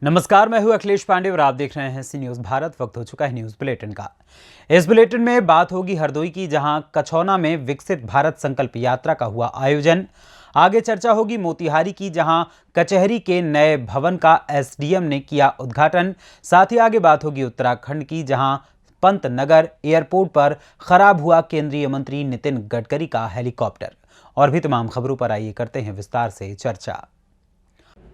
नमस्कार, मैं हूं अखिलेश पांडे और आप देख रहे हैं सी न्यूज भारत। वक्त हो चुका है न्यूज बुलेटिन का। इस बुलेटिन में बात होगी हरदोई की, जहां कछौना में विकसित भारत संकल्प यात्रा का हुआ आयोजन। आगे चर्चा होगी मोतिहारी की, जहां कचहरी के नए भवन का एसडीएम ने किया उद्घाटन। साथ ही आगे बात होगी उत्तराखंड की, जहां पंतनगर एयरपोर्ट पर खराब हुआ केंद्रीय मंत्री नितिन गडकरी का हेलीकॉप्टर। और भी तमाम खबरों पर आइए करते हैं विस्तार से चर्चा।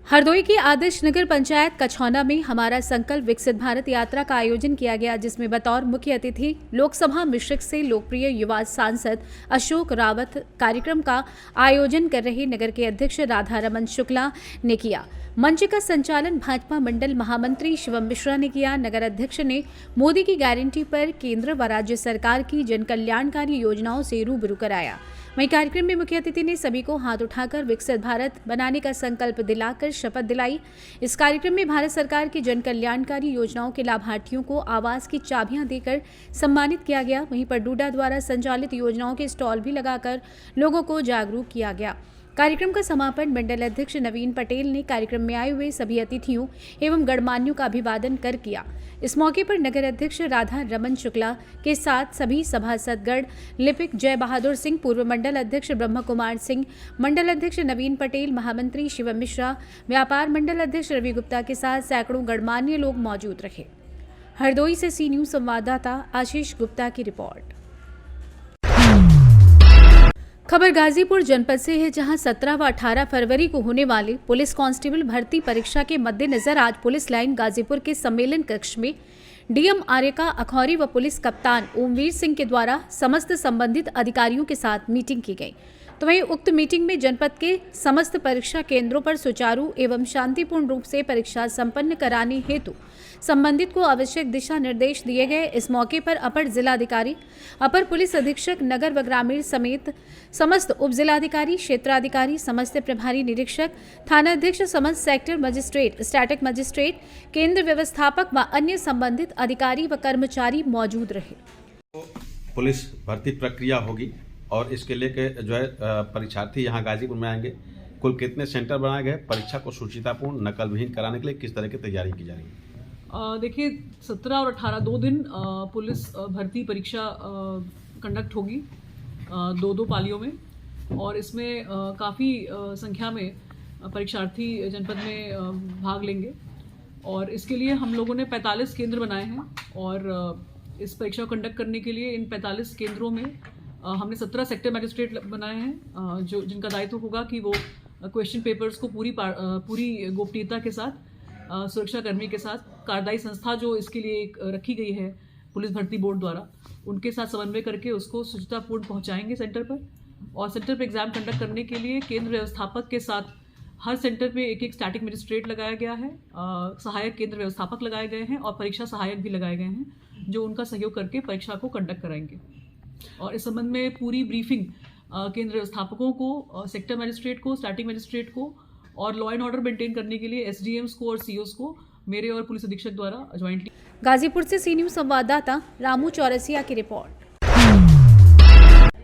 हरदोई की आदर्श नगर पंचायत कछौना में हमारा संकल्प विकसित भारत यात्रा का आयोजन किया गया, जिसमें बतौर मुख्य अतिथि लोकसभा मिश्रिक से लोकप्रिय युवा सांसद अशोक रावत कार्यक्रम का आयोजन कर रहे नगर के अध्यक्ष राधा रमन शुक्ला ने किया। मंच का संचालन भाजपा मंडल महामंत्री शिवम मिश्रा ने किया। नगर अध्यक्ष ने मोदी की गारंटी पर केंद्र व राज्य सरकार की जन कल्याणकारी योजनाओं से रूबरू कराया। वहीं कार्यक्रम में मुख्य अतिथि ने सभी को हाथ उठाकर विकसित भारत बनाने का संकल्प दिलाकर शपथ दिलाई। इस कार्यक्रम में भारत सरकार की जन कल्याणकारी योजनाओं के लाभार्थियों को आवास की चाबियां देकर सम्मानित किया गया। वहीं पर डूडा द्वारा संचालित योजनाओं के स्टॉल भी लगाकर लोगों को जागरूक किया गया। कार्यक्रम का समापन मंडल अध्यक्ष नवीन पटेल ने कार्यक्रम में आए हुए सभी अतिथियों एवं गणमान्यों का अभिवादन कर किया। इस मौके पर नगर अध्यक्ष राधा रमन शुक्ला के साथ सभी सभासदगण लिपिक जय बहादुर सिंह, पूर्व मंडल अध्यक्ष ब्रह्म कुमार सिंह, मंडल अध्यक्ष नवीन पटेल, महामंत्री शिवम मिश्रा, व्यापार मंडल अध्यक्ष रवि गुप्ता के साथ सैकड़ों गणमान्य लोग मौजूद रहे। हरदोई से सी न्यूज संवाददाता आशीष गुप्ता की रिपोर्ट। खबर गाजीपुर जनपद से है, जहां 17 व 18 फरवरी को होने वाले पुलिस कांस्टेबल भर्ती परीक्षा के मद्देनजर आज पुलिस लाइन गाजीपुर के सम्मेलन कक्ष में डीएम आर्यका अखौरी व पुलिस कप्तान ओमवीर सिंह के द्वारा समस्त संबंधित अधिकारियों के साथ मीटिंग की गई। तो वहीं उक्त मीटिंग में जनपद के समस्त परीक्षा केंद्रों पर सुचारू एवं शांतिपूर्ण रूप से परीक्षा संपन्न कराने हेतु संबंधित को आवश्यक दिशा निर्देश दिए गए। इस मौके पर अपर जिलाधिकारी, अपर पुलिस अधीक्षक नगर व ग्रामीण समेत समस्त उप जिलाधिकारी, क्षेत्राधिकारी, समस्त प्रभारी निरीक्षक, थानाध्यक्ष, समस्त सेक्टर मजिस्ट्रेट, स्टैटिक मजिस्ट्रेट, केंद्र व्यवस्थापक व अन्य संबंधित अधिकारी व कर्मचारी मौजूद रहे। पुलिस भर्ती प्रक्रिया होगी और इसके लिए जो है परीक्षार्थी यहाँ गाजीपुर में आएंगे। कुल कितने सेंटर बनाए गए, परीक्षा को सुचितापूर्ण नकल विहीन कराने के लिए किस तरह की तैयारी की जा रही है? देखिए, 17 और 18 2 दिन पुलिस भर्ती परीक्षा कंडक्ट होगी, 2-2 पालियों में, और इसमें काफ़ी संख्या में परीक्षार्थी जनपद में भाग लेंगे। और इसके लिए हम लोगों ने 45 केंद्र बनाए हैं और इस परीक्षा को कंडक्ट करने के लिए इन 45 केंद्रों में हमने 17 सेक्टर मजिस्ट्रेट बनाए हैं, जो जिनका दायित्व होगा कि वो क्वेश्चन पेपर्स को पूरी गोपनीयता के साथ, सुरक्षाकर्मी के साथ, कार्यदायी संस्था जो इसके लिए रखी गई है पुलिस भर्ती बोर्ड द्वारा, उनके साथ समन्वय करके उसको सुचितापूर्ण पहुंचाएंगे सेंटर पर। और सेंटर पर एग्जाम कंडक्ट करने के लिए केंद्र व्यवस्थापक के साथ हर सेंटर पे एक स्टैटिक मजिस्ट्रेट लगाया गया है, सहायक केंद्र व्यवस्थापक लगाए गए हैं और परीक्षा सहायक भी लगाए गए हैं, जो उनका सहयोग करके परीक्षा को कंडक्ट कराएंगे। और इस संबंध में पूरी ब्रीफिंग केंद्र व्यवस्थापकों को, सेक्टर मजिस्ट्रेट को, स्टैटिक मजिस्ट्रेट को और लॉ एंड ऑर्डर मेंटेन करने के लिए एसडीएम्स को और सीओस को मेरे और पुलिस अधीक्षक द्वारा ज्वाइंटली। गाजीपुर से सी न्यूज संवाददाता रामू चौरसिया की रिपोर्ट।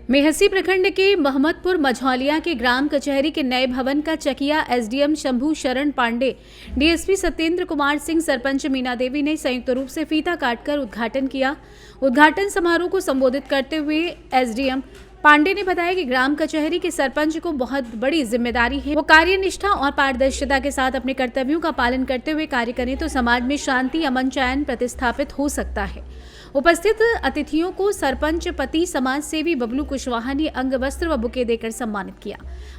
मेहसी प्रखंड के महमदपुर मझौलिया के ग्राम कचहरी के नए भवन का चकिया एसडीएम शंभू शरण पांडे, डीएसपी सत्येंद्र कुमार सिंह, सरपंच मीना देवी ने संयुक्त रूप से फीता काटकर उद्घाटन किया। उद्घाटन समारोह को संबोधित करते हुए एसडीएम पांडे ने बताया कि ग्राम कचहरी के सरपंच को बहुत बड़ी जिम्मेदारी है। वो कार्यनिष्ठा और पारदर्शिता के साथ अपने कर्तव्यों का पालन करते हुए कार्य करें तो समाज में शांति, अमन, चैन प्रतिस्थापित हो सकता है। उपस्थित अतिथियों को सरपंच पति समाज सेवी बबलू कुशवाहा ने अंग वस्त्र व बुके देकर सम्मानित किया।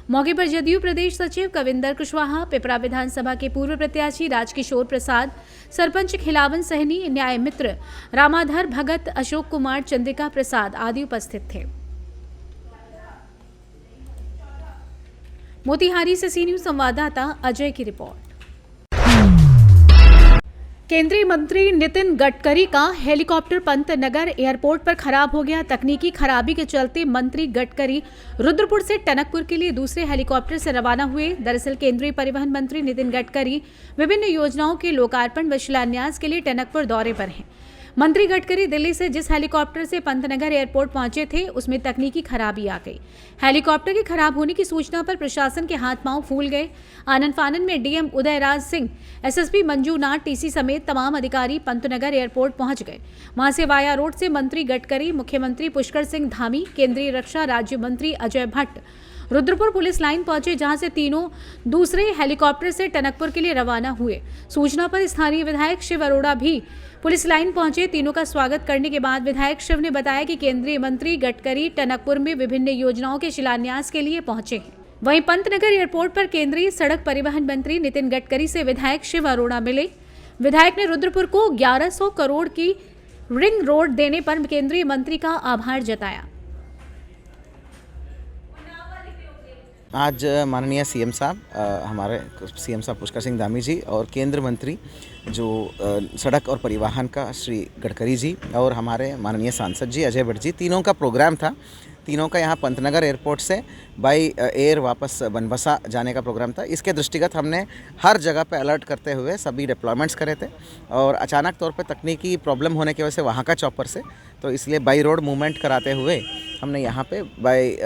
मौके पर जदयू प्रदेश सचिव कविंदर कुशवाहा, पिपरा विधानसभा के पूर्व प्रत्याशी राजकिशोर प्रसाद, सरपंच खिलावन सहनी, न्याय मित्र रामाधर भगत, अशोक कुमार, चंद्रिका प्रसाद आदि उपस्थित थे। मोतिहारी से सी न्यूज संवाददाता अजय की रिपोर्ट। केंद्रीय मंत्री नितिन गडकरी का हेलीकॉप्टर पंतनगर एयरपोर्ट पर खराब हो गया। तकनीकी खराबी के चलते मंत्री गडकरी रुद्रपुर से टनकपुर के लिए दूसरे हेलीकॉप्टर से रवाना हुए। दरअसल केंद्रीय परिवहन मंत्री नितिन गडकरी विभिन्न योजनाओं के लोकार्पण व शिलान्यास के लिए टनकपुर दौरे पर हैं। मंत्री गडकरी दिल्ली से जिस हेलीकॉप्टर से पंतनगर एयरपोर्ट पहुंचे थे उसमें तकनीकी खराबी आ गई। हेलीकॉप्टर के खराब होने की सूचना पर प्रशासन के हाथ पांव फूल गए। आनन फानन में DM Udayraj Singh, SSP Manjunath, TC समेत तमाम अधिकारी पंतनगर एयरपोर्ट पहुंच गए। वहां से वाया रोड से मंत्री गडकरी, मुख्यमंत्री पुष्कर सिंह धामी, केंद्रीय रक्षा राज्य मंत्री अजय भट्ट रुद्रपुर पुलिस लाइन पहुंचे, जहां से तीनों दूसरे हेलीकॉप्टर से टनकपुर के लिए रवाना हुए। सूचना पर स्थानीय विधायक शिव अरोड़ा भी पुलिस लाइन पहुंचे। तीनों का स्वागत करने के बाद विधायक शिव ने बताया कि केंद्रीय मंत्री गडकरी टनकपुर में विभिन्न योजनाओं के शिलान्यास के लिए पहुंचे हैं। वहीं पंतनगर एयरपोर्ट पर केंद्रीय सड़क परिवहन मंत्री नितिन गडकरी से विधायक शिव अरोड़ा मिले। विधायक ने रुद्रपुर को 1100 करोड़ की रिंग रोड देने पर केंद्रीय मंत्री का आभार जताया। आज माननीय सीएम साहब, हमारे सीएम साहब पुष्कर सिंह धामी जी और केंद्र मंत्री जो सड़क और परिवहन का श्री गडकरी जी और हमारे माननीय सांसद जी अजय भट्ट जी, तीनों का प्रोग्राम था। तीनों का यहाँ पंतनगर एयरपोर्ट से बाई एयर वापस बनबसा जाने का प्रोग्राम था। इसके दृष्टिगत हमने हर जगह पे अलर्ट करते हुए सभी डिप्लॉयमेंट्स करे थे और अचानक तौर पे तकनीकी प्रॉब्लम होने की वजह से वहाँ का चॉपर से, तो इसलिए बाई रोड मूवमेंट कराते हुए हमने यहाँ पे बाई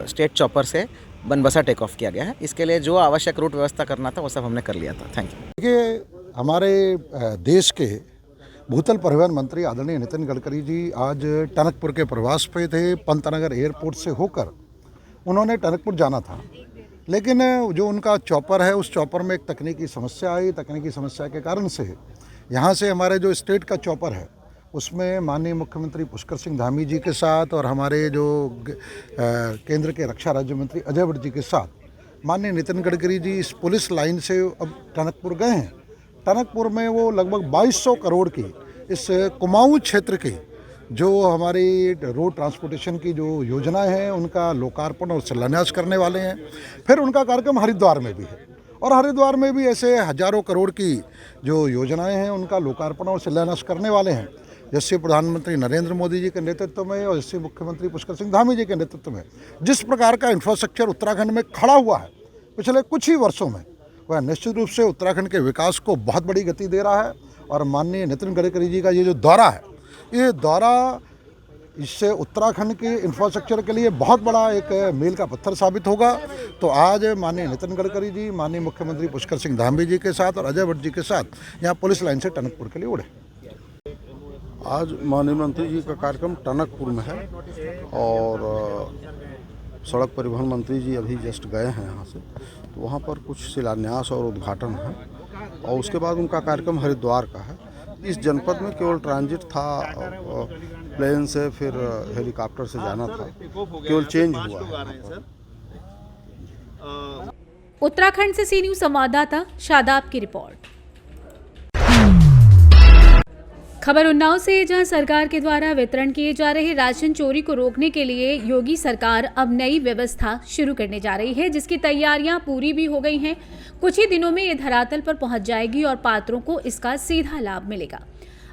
स्टेट चॉपर से बनबसा टेक ऑफ किया गया है। इसके लिए जो आवश्यक रूट व्यवस्था करना था वो सब हमने कर लिया था। Thank you. देखिए, हमारे देश के भूतल परिवहन मंत्री आदरणीय नितिन गडकरी जी आज टनकपुर के प्रवास पे थे। पंतनगर एयरपोर्ट से होकर उन्होंने टनकपुर जाना था, लेकिन जो उनका चॉपर है उस चॉपर में एक तकनीकी समस्या आई। तकनीकी समस्या के कारण से यहाँ से हमारे जो स्टेट का चॉपर है उसमें माननीय मुख्यमंत्री पुष्कर सिंह धामी जी के साथ और हमारे जो केंद्र के रक्षा राज्य मंत्री अजय भट्ट जी के साथ माननीय नितिन गडकरी जी इस पुलिस लाइन से अब टनकपुर गए हैं। टनकपुर में वो लगभग 2200 करोड़ की इस कुमाऊं क्षेत्र की जो हमारी रोड ट्रांसपोर्टेशन की जो योजनाएं हैं उनका लोकार्पण और शिलान्यास करने वाले हैं। फिर उनका कार्यक्रम हरिद्वार में भी है और हरिद्वार में भी ऐसे हजारों करोड़ की जो योजनाएं हैं उनका लोकार्पण और शिलान्यास करने वाले हैं। जैसे प्रधानमंत्री नरेंद्र मोदी जी के नेतृत्व में और जैसे मुख्यमंत्री पुष्कर सिंह धामी जी के नेतृत्व में जिस प्रकार का इंफ्रास्ट्रक्चर उत्तराखंड में खड़ा हुआ है पिछले कुछ ही वर्षों में, वह निश्चित रूप से उत्तराखंड के विकास को बहुत बड़ी गति दे रहा है। और माननीय नितिन गडकरी जी का ये जो दौरा है, ये दौरा इससे उत्तराखंड के इंफ्रास्ट्रक्चर के लिए बहुत बड़ा एक मील का पत्थर साबित होगा। तो आज माननीय नितिन गडकरी जी, माननीय मुख्यमंत्री पुष्कर सिंह धामी जी के साथ और अजय भट्ट जी के साथ यहाँ पुलिस लाइन से टनकपुर के लिए उड़े। आज माननीय मंत्री जी का कार्यक्रम टनकपुर में है और सड़क परिवहन मंत्री जी अभी जस्ट गए हैं यहाँ से, तो वहाँ पर कुछ शिलान्यास और उद्घाटन है और उसके बाद उनका कार्यक्रम हरिद्वार का है। इस जनपद में केवल ट्रांजिट था, प्लेन से फिर हेलीकॉप्टर से जाना था, केवल चेंज हुआ है। उत्तराखंड से सी न्यूज़ संवाददाता शादाब की रिपोर्ट। खबर उन्नाव से, जहां सरकार के द्वारा वितरण किए जा रहे राशन चोरी को रोकने के लिए योगी सरकार अब नई व्यवस्था शुरू करने जा रही है, जिसकी तैयारियां पूरी भी हो गई हैं। कुछ ही दिनों में ये धरातल पर पहुंच जाएगी और पात्रों को इसका सीधा लाभ मिलेगा।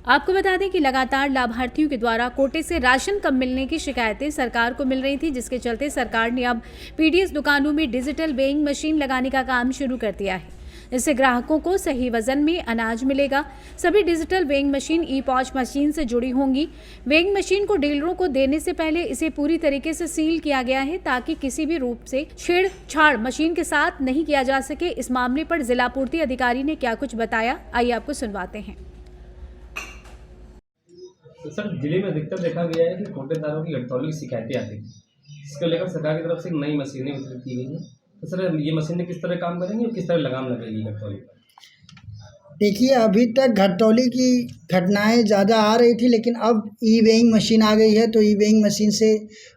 आपको बता दें कि लगातार लाभार्थियों के द्वारा कोटे से राशन कम मिलने की शिकायतें सरकार को मिल रही थी, जिसके चलते सरकार ने अब पीडीएस दुकानों में डिजिटल वेइंग मशीन लगाने का काम शुरू कर दिया है। इससे ग्राहकों को सही वजन में अनाज मिलेगा। सभी डिजिटल वेइंग मशीन ई-पॉच मशीन से जुड़ी होंगी। वेइंग मशीन को डीलरों को देने से पहले इसे पूरी तरीके से सील किया गया है ताकि किसी भी रूप से छेड़छाड़ मशीन के साथ नहीं किया जा सके। इस मामले पर जिला पूर्ति अधिकारी ने क्या कुछ बताया, आइए आपको सुनवाते हैं। तो सर, जिले में अधिकतर देखा गया है कि कोटेदारों की हड़ताल की शिकायतें आती हैं, इसको लेकर सरकार की तरफ से नई मशीनें वितरित की गई हैं। तो सर, ये मशीनें किस तरह काम करेंगी और किस तरह लगाम लगेगी घटतौली पर? देखिए, अभी तक घटतौली की घटनाएं ज़्यादा आ रही थी, लेकिन अब ई वेइंग मशीन आ गई है, तो ई वेइंग मशीन से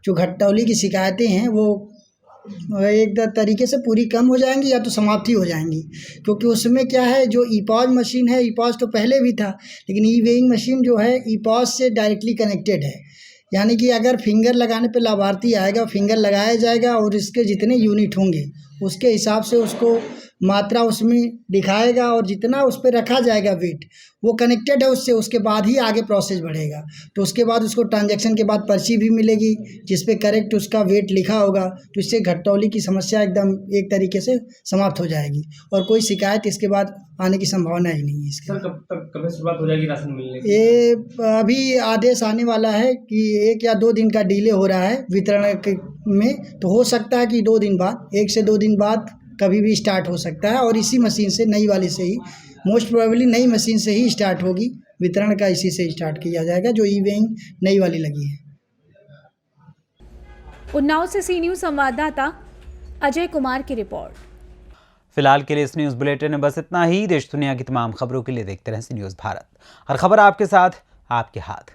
जो घटतौली की शिकायतें हैं वो एक तरीके से पूरी कम हो जाएंगी या तो समाप्ति हो जाएंगी। क्योंकि उसमें क्या है, जो ई-पॉच मशीन है, ई-पॉच तो पहले भी था, लेकिन ई वेइंग मशीन जो है ई-पॉच से डायरेक्टली कनेक्टेड है। यानी कि अगर फिंगर लगाने पे लाभार्थी आएगा, फिंगर लगाया जाएगा और इसके जितने यूनिट होंगे उसके हिसाब से उसको मात्रा उसमें दिखाएगा और जितना उस पर रखा जाएगा वेट वो कनेक्टेड है उससे, उसके बाद ही आगे प्रोसेस बढ़ेगा। तो उसके बाद उसको ट्रांजैक्शन के बाद पर्ची भी मिलेगी जिस पे करेक्ट उसका वेट लिखा होगा, तो इससे घटतौली की समस्या एकदम एक तरीके से समाप्त हो जाएगी और कोई शिकायत इसके बाद आने की संभावना ही नहीं है इसकी। सर कब से शुरुआत हो जाएगी राशन मिलने की? ये अभी आदेश आने वाला है कि 1 या 2 दिन का डिले हो रहा है वितरण में, तो हो सकता है कि 2 दिन बाद, 1 से 2 दिन बाद कभी भी स्टार्ट हो सकता है और इसी मशीन से, नई वाली से ही, मोस्ट प्रोबेबली नई मशीन से ही स्टार्ट होगी। वितरण का इसी से स्टार्ट किया जाएगा जो ई-वेइंग नई वाली लगी है। उन्नाव से सी न्यूज़ संवाददाता अजय कुमार की रिपोर्ट। फिलहाल के लिए इस न्यूज़ बुलेटिन में बस इतना ही। देश दुनिया की तमाम खबरों के लिए देखते रहें सी न्यूज़ भारत। हर खबर आपके साथ, आपके हाथ।